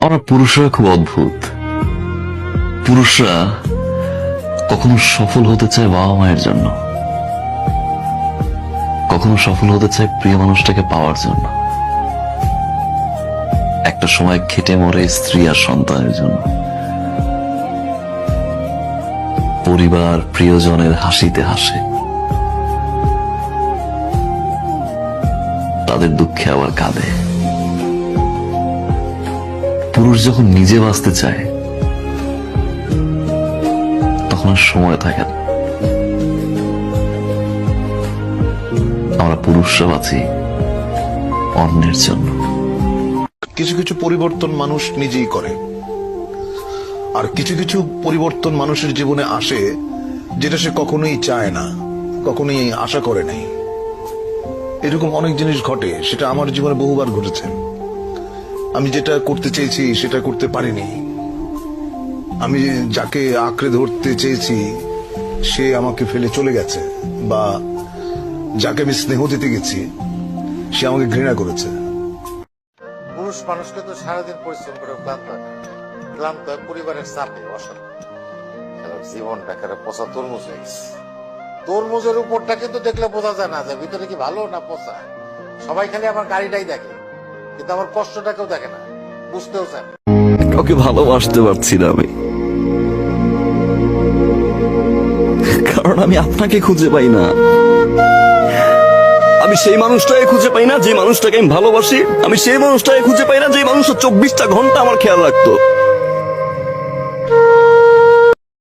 আমরা পুরুষরা খুব অদ্ভুত। পুরুষরা কখনো সফল হতে চায় বাবা মায়ের জন্য, কখনো সফল হতে চায় প্রিয় মানুষটাকে পাওয়ার জন্য, একটা সময় খেটে মরে স্ত্রী আর সন্তানের জন্য, পরিবার প্রিয়জনের হাসিতে হাসে, তাদের দুঃখে আবার কাঁদে। পুরুষ যখন নিজে বাঁচতে চায় তখন আর সময় থাকে না। আমরা পুরুষরা বাঁচি অন্যের জন্য। কিছু কিছু পরিবর্তন মানুষ নিজেই করে, আর কিছু কিছু পরিবর্তন মানুষের জীবনে আসে যেটা সে কখনোই চায় না, কখনোই আশা করে নাই। এরকম অনেক জিনিস ঘটে, সেটা আমার জীবনে বহুবার ঘটেছে। আমি যেটা করতে চেয়েছি সেটা করতে পারিনি। আমি যাকে আঁকড়ে ধরতে চেয়েছি সে আমাকে ফেলে চলে গেছে, বা যাকে আমি স্নেহ দিতে গেছি সে আমাকে ঘৃণা করেছে। পুরুষ মানুষকে তো সারাদিন পরিশ্রম করে ক্লান্ত হয় পরিবারের চাপে, অশান্তি। জীবনটা কেন পচা তরমুজ হয়ে গেছে। তরমুজের উপরটা কিন্তু দেখলে বোঝা যায় না যে ভিতরে কি ভালো না পচা। সবাই খালি আমার গাড়িটাই দেখে, কিন্তু আমার কষ্টটা কেউ দেখে না, বুঝতেও চায় না। কাউকে ভালোবাসতে পারছি না আমি, কারণ আমি আপনাকে খুঁজে পাই না। আমি সেই মানুষটাকে খুঁজে পাই না যে মানুষটাকে আমি ভালোবাসি। আমি সেই মানুষটাকে খুঁজে পাই না যে মানুষটা 24টা ঘন্টা আমার খেয়াল রাখতো।